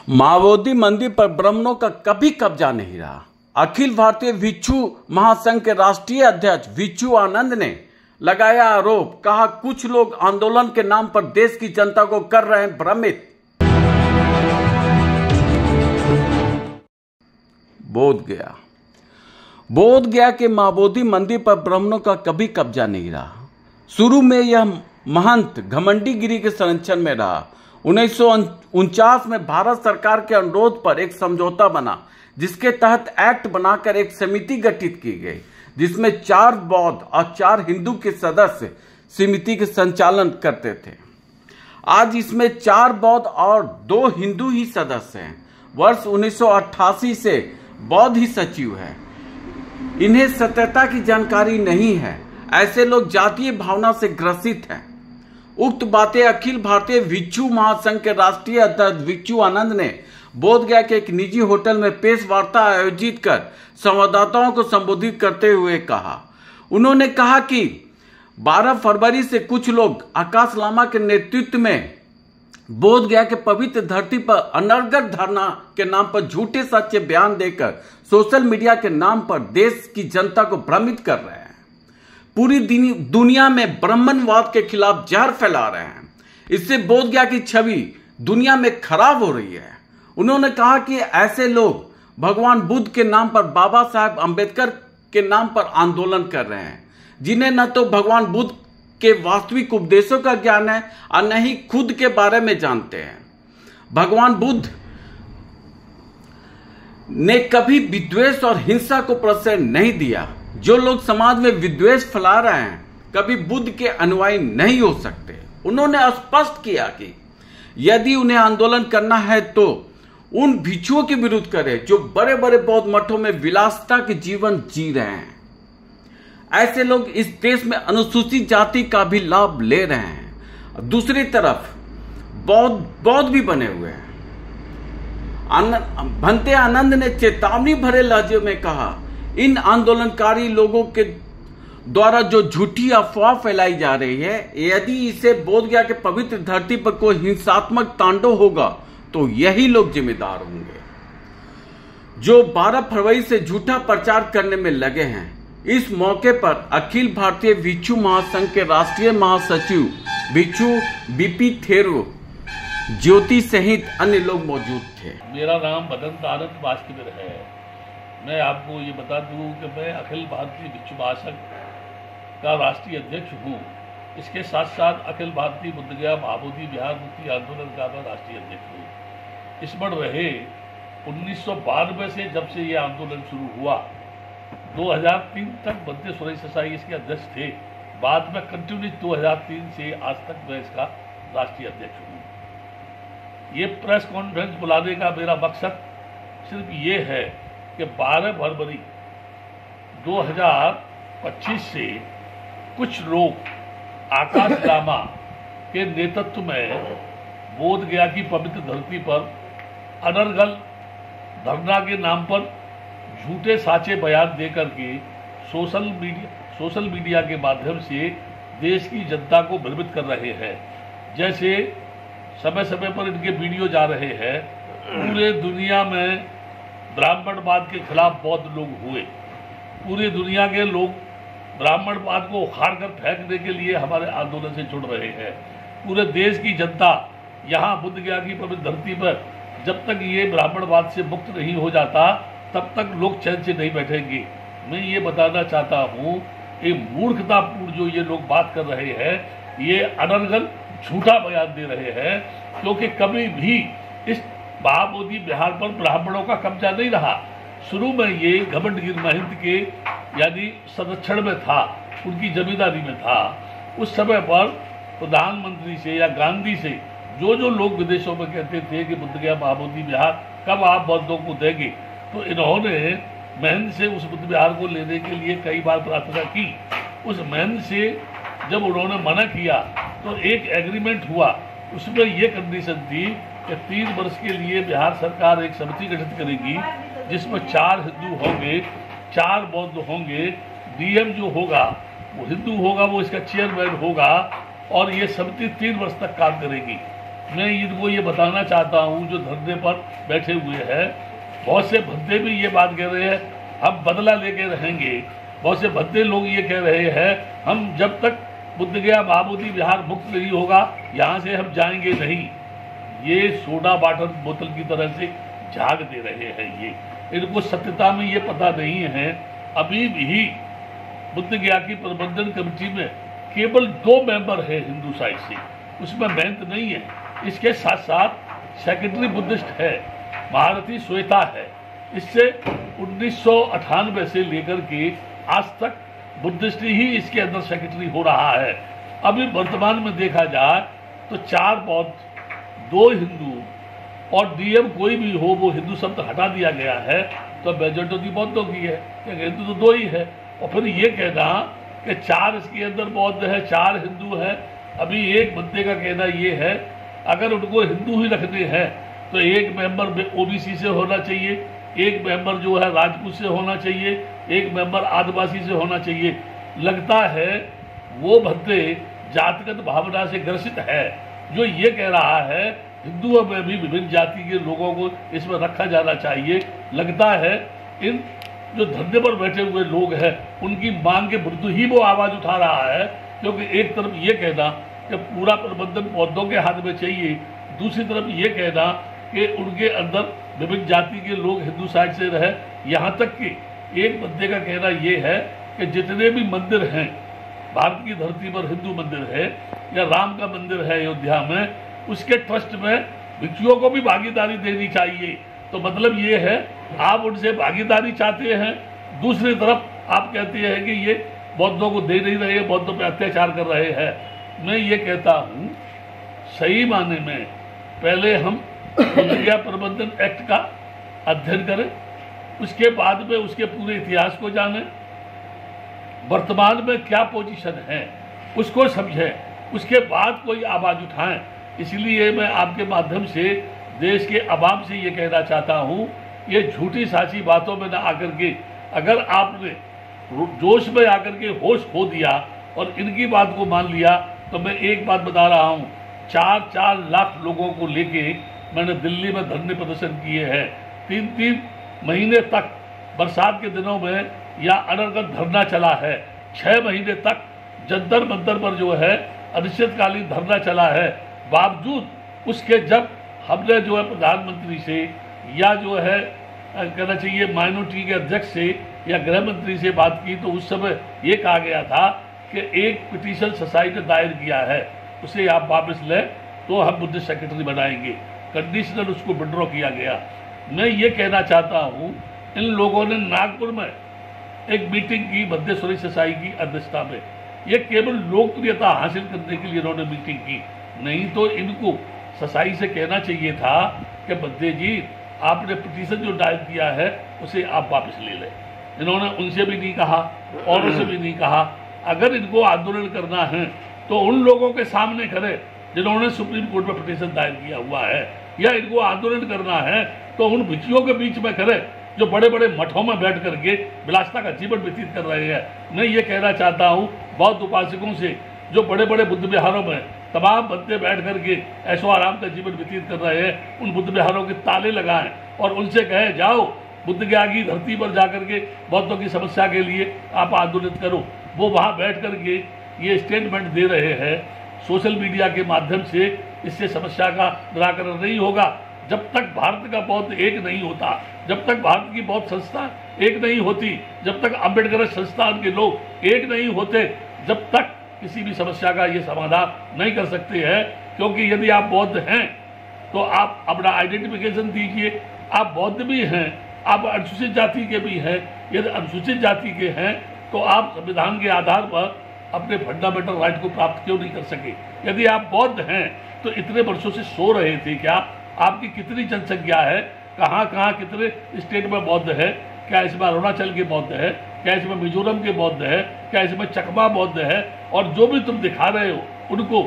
माओवादी मंदिर पर ब्राह्मणों का कभी कब्जा नहीं रहा। अखिल भारतीय भिक्षु महासंघ के राष्ट्रीय अध्यक्ष भिक्षु आनंद ने लगाया आरोप, कहा कुछ लोग आंदोलन के नाम पर देश की जनता को कर रहे हैं भ्रमित। बोध गया के माओवादी मंदिर पर ब्राह्मणों का कभी कब्जा नहीं रहा। शुरू में यह महंत घमंडी गिरी के संरक्षण में रहा। 1949 में भारत सरकार के अनुरोध पर एक समझौता बना, जिसके तहत एक्ट बनाकर एक समिति गठित की गई, जिसमें 4 बौद्ध और 4 हिंदू के सदस्य समिति के संचालन करते थे। आज इसमें 4 बौद्ध और 2 हिंदू ही सदस्य हैं। वर्ष 1988 से बौद्ध ही सचिव है। इन्हें सत्यता की जानकारी नहीं है। ऐसे लोग जातीय भावना से ग्रसित हैं। उक्त बातें अखिल भारतीय भिक्षु महासंघ के राष्ट्रीय अध्यक्ष भिक्षु आनंद ने बोध गया के एक निजी होटल में प्रेस वार्ता आयोजित कर संवाददाताओं को संबोधित करते हुए कहा। उन्होंने कहा कि 12 फरवरी से कुछ लोग आकाश लामा के नेतृत्व में बोध गया के पवित्र धरती पर अनर्गल धरना के नाम पर झूठे सच्चे बयान देकर सोशल मीडिया के नाम पर देश की जनता को भ्रमित कर रहे हैं। पूरी दुनिया में ब्राह्मणवाद के खिलाफ जहर फैला रहे हैं। इससे बोध गया की छवि दुनिया में खराब हो रही है। उन्होंने कहा कि ऐसे लोग भगवान बुद्ध के नाम पर, बाबा साहेब अंबेडकर के नाम पर आंदोलन कर रहे हैं, जिन्हें न तो भगवान बुद्ध के वास्तविक उपदेशों का ज्ञान है और न ही खुद के बारे में जानते हैं। भगवान बुद्ध ने कभी विद्वेष और हिंसा को प्रश्रय नहीं दिया। जो लोग समाज में विद्वेष फैला रहे हैं कभी बुद्ध के अनुयायी नहीं हो सकते। उन्होंने स्पष्ट किया कि यदि उन्हें आंदोलन करना है तो उन भिक्षुओं के विरुद्ध करें जो बड़े बड़े बौद्ध मठों में विलासिता के जीवन जी रहे हैं। ऐसे लोग इस देश में अनुसूचित जाति का भी लाभ ले रहे हैं। दूसरी तरफ बौद्ध भी बने हुए हैं। भंते आनंद ने चेतावनी भरे लहजे में कहा, इन आंदोलनकारी लोगों के द्वारा जो झूठी अफवाह फैलाई जा रही है, यदि इसे बोध गया के पवित्र धरती पर कोई हिंसात्मक तांडव होगा तो यही लोग जिम्मेदार होंगे, जो 12 फरवरी से झूठा प्रचार करने में लगे हैं। इस मौके पर अखिल भारतीय भिक्षु महासंघ के राष्ट्रीय महासचिव भिक्षु बीपी थेरो, ज्योति सहित अन्य लोग मौजूद थे। मेरा नाम बदंत आनंद वास्तविक है। मैं आपको ये बता दूं कि मैं अखिल भारतीय भिक्षु महासंघ का राष्ट्रीय अध्यक्ष हूँ। इसके साथ साथ अखिल भारतीय बोध गया माओवादी बिहार मुक्ति आंदोलन का मैं राष्ट्रीय अध्यक्ष हूँ। स्मरण रहे 1992 से जब से ये आंदोलन शुरू हुआ, 2003 तक बंते सुरेश देसाई इसके अध्यक्ष थे। बाद में कंटिन्यू 2003 से आज तक मैं इसका राष्ट्रीय अध्यक्ष हूँ। ये प्रेस कॉन्फ्रेंस बुलाने का मेरा मकसद सिर्फ ये है कि 12 फरवरी 2025 से कुछ लोग आकाश लामा के नेतृत्व में बोध गया की पवित्र धरती पर अनर्गल धरना के नाम पर झूठे साचे बयान देकर के सोशल मीडिया के माध्यम से देश की जनता को भ्रमित कर रहे हैं। जैसे समय समय पर इनके वीडियो जा रहे हैं। पूरे दुनिया में ब्राह्मणवाद के खिलाफ बौद्ध लोग हुए। पूरी दुनिया के लोग ब्राह्मणवाद को उखाड़ कर फेंकने के लिए हमारे आंदोलन से जुड़ रहे हैं। पूरे देश की जनता यहाँ बुद्ध गया की पवित्र धरती पर जब तक ये ब्राह्मणवाद से मुक्त नहीं हो जाता तब तक लोग चैन से नहीं बैठेंगे। मैं ये बताना चाहता हूँ, ये मूर्खतापूर्ण जो ये लोग बात कर रहे हैं, ये अनर्गल झूठा बयान दे रहे हैं, क्योंकि कभी भी इस माओवादी बिहार पर ब्राह्मणों का कब्जा नहीं रहा। शुरू में ये घमंडगिरी महंत के यानी संरक्षण में था, उनकी जमींदारी में था। उस समय पर प्रधानमंत्री से या गांधी से जो लोग विदेशों में कहते थे कि बुद्ध गया माओवादी बिहार कब आप बौद्धों को देंगे, तो इन्होंने महंत से उस बुद्ध बिहार को लेने के लिए कई बार प्रार्थना की। उस महंत से जब उन्होंने मना किया तो एक एग्रीमेंट हुआ। उसमें यह कंडीशन थी कि 3 वर्ष के लिए बिहार सरकार एक समिति गठित करेगी, जिसमें 4 हिंदू होंगे, 4 बौद्ध होंगे। डीएम जो होगा वो हिंदू होगा, वो इसका चेयरमैन होगा और ये समिति 3 वर्ष तक काम करेगी। मैं इनको ये बताना चाहता हूँ जो धरने पर बैठे हुए हैं, बहुत से भद्दे भी ये बात कह रहे हैं हम बदला लेके रहेंगे। बहुत से भद्दे लोग ये कह रहे हैं हम जब तक बोधगया महाबोधि विहार मुक्त नहीं होगा यहाँ से हम जाएंगे नहीं। ये सोडा वाटर बोतल की तरह से झाग दे रहे हैं। ये इनको सत्यता में ये पता नहीं है। अभी भी बोधगया की प्रबंधन कमेटी में केवल 2 मेंबर है हिंदू साइड से, उसमें महंत नहीं है। इसके साथ साथ सेक्रेटरी बुद्धिस्ट है, महारथी श्वेता है। इससे 1998 से लेकर के आज तक बुद्धिस्ट ही इसके अंदर सेक्रेटरी हो रहा है। अभी वर्तमान में देखा जाए तो 4 बौद्ध, 2 हिंदू और डीएम कोई भी हो, वो हिंदू शब्द हटा दिया गया है तो मेजॉरिटी बौद्धों की है, हिंदू तो 2 ही है। और फिर ये कहना कि 4 इसके अंदर बौद्ध है, 4 हिंदू है। अभी एक बंदे का कहना ये है अगर उनको हिंदू ही रखने हैं तो एक मेंबर ओबीसी से होना चाहिए, एक मेंबर जो है राजपूत से होना चाहिए, एक मेंबर आदिवासी से होना चाहिए। लगता है वो भद्दे जातिगत भावना से ग्रसित है जो ये कह रहा है हिंदुओं में भी विभिन्न जाति के लोगों को इसमें रखा जाना चाहिए। लगता है इन जो धरने पर बैठे हुए लोग हैं उनकी मांग के विरुद्ध ही वो आवाज उठा रहा है, क्योंकि एक तरफ ये कहना कि पूरा प्रबंधन पौधों के हाथ में चाहिए, दूसरी तरफ ये कहना कि उनके अंदर विभिन्न जाति के लोग हिंदू साइड से रहे। यहाँ तक कि एक बंदे का कहना ये है कि जितने भी मंदिर हैं भारत की धरती पर, हिंदू मंदिर है या राम का मंदिर है अयोध्या में, उसके ट्रस्ट में भिक्षुओं को भी भागीदारी देनी चाहिए। तो मतलब ये है आप उनसे भागीदारी चाहते हैं, दूसरी तरफ आप कहते हैं कि ये बौद्धों को दे नहीं रहे, बौद्धों पर अत्याचार कर रहे हैं। मैं ये कहता हूँ सही माने में पहले हम बोधगया प्रबंधन एक्ट का अध्ययन करें, उसके बाद में उसके पूरे इतिहास को जानें, वर्तमान में क्या पोजीशन है उसको समझें, उसके बाद कोई आवाज उठाएं। इसलिए मैं आपके माध्यम से देश के अवाम से ये कहना चाहता हूँ, ये झूठी साची बातों में न आकर के अगर आपने जोश में आकर के होश खो दिया और इनकी बात को मान लिया तो मैं एक बात बता रहा हूँ, 4-4 लाख लोगों को लेके मैंने दिल्ली में धरने प्रदर्शन किए हैं। 3-3 महीने तक बरसात के दिनों में या अनर्गल धरना चला है। 6 महीने तक जंतर मंतर पर जो है अनिश्चितकालीन धरना चला है। बावजूद उसके जब हमने जो है प्रधानमंत्री से या जो है कहना चाहिए माइनॉरिटी के अध्यक्ष से या गृह मंत्री से बात की तो उस समय ये कहा गया था कि एक पिटीशन सोसाइटी दायर किया है, उसे आप वापस लें तो हम बुद्धिस्ट सेक्रेटरी बनाएंगे। कंडीशनल उसको विड्रॉ किया गया। मैं ये कहना चाहता हूँ इन लोगों ने नागपुर में एक मीटिंग की बद्देश्वरी ससाई की अध्यक्षता में, ये केवल लोकप्रियता हासिल करने के लिए इन्होंने मीटिंग की, नहीं तो इनको ससाई से कहना चाहिए था कि बद्दे जी आपने पिटीशन जो दायर किया है उसे आप वापस ले लें। इन्होंने उनसे भी नहीं कहा और उनसे भी नहीं कहा। अगर इनको आंदोलन करना है तो उन लोगों के सामने करें जिन्होंने सुप्रीम कोर्ट में पिटीशन दायर किया हुआ है, या इनको आंदोलन करना है तो उन भिक्षुओं के बीच में करें जो बड़े बड़े मठों में बैठ करके विलासिता का जीवन व्यतीत कर रहे हैं। मैं ये कहना चाहता हूँ बौद्ध उपासकों से जो बड़े बड़े बुद्ध विहारों में तमाम बंदे बैठ करके ऐशो आराम का जीवन व्यतीत कर रहे हैं, उन बुद्ध विहारों के ताले लगाएं और उनसे कहें जाओ बोधगया की धरती पर जाकर के बौद्धों की समस्या के लिए आप आंदोलित करो। वो वहाँ बैठ करके ये स्टेटमेंट दे रहे हैं सोशल मीडिया के माध्यम से। इससे समस्या का निराकरण नहीं होगा। जब तक भारत का बौद्ध एक नहीं होता, जब तक भारत की बौद्ध संस्था एक नहीं होती, जब तक अम्बेडकर संस्थान के लोग एक नहीं होते, जब तक किसी भी समस्या का ये समाधान नहीं कर सकते हैं। क्योंकि यदि आप बौद्ध हैं तो आप अपना आइडेंटिफिकेशन दीजिए, आप बौद्ध भी हैं, आप अनुसूचित जाति के भी हैं। यदि अनुसूचित जाति के हैं तो आप संविधान के आधार पर अपने फंडामेंटल राइट को प्राप्त क्यों नहीं कर सके? यदि आप बौद्ध हैं तो इतने वर्षों से सो रहे थे क्या? आपकी कितनी जनसंख्या है, कहाँ कहाँ कितने स्टेट में बौद्ध है? क्या इसमें अरुणाचल के बौद्ध है? क्या इसमें मिजोरम के बौद्ध है? क्या इसमें चकमा बौद्ध है? और जो भी तुम दिखा रहे हो उनको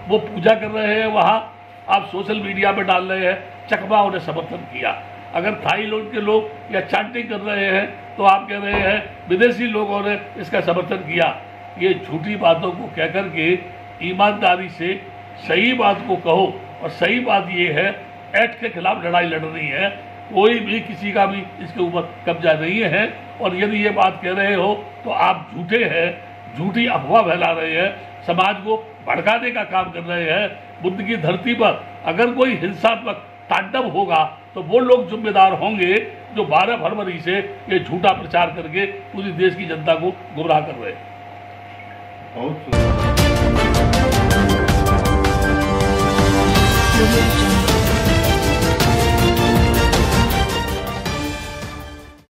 वो पूजा कर रहे हैं, वहाँ आप सोशल मीडिया पे डाल रहे हैं, चकमा उन्हें समर्थन किया। अगर थाईलैंड के लोग या चांटिंग कर रहे हैं तो आप कह रहे हैं विदेशी लोगों ने इसका समर्थन किया। ये झूठी बातों को कह करके ईमानदारी से सही बात को कहो और सही बात ये है, एक्ट के खिलाफ लड़ाई लड़ रही है, कोई भी किसी का भी इसके ऊपर कब्जा नहीं है। और यदि ये बात कह रहे हो तो आप झूठे हैं, झूठी अफवाह फैला रहे हैं, समाज को भड़काने का काम कर रहे हैं। बुद्ध की धरती पर अगर कोई हिंसात्मक तांडव होगा तो वो लोग जिम्मेदार होंगे जो 12 फरवरी से ये झूठा प्रचार करके पूरी देश की जनता को गुमराह कर रहे हैं। बहुत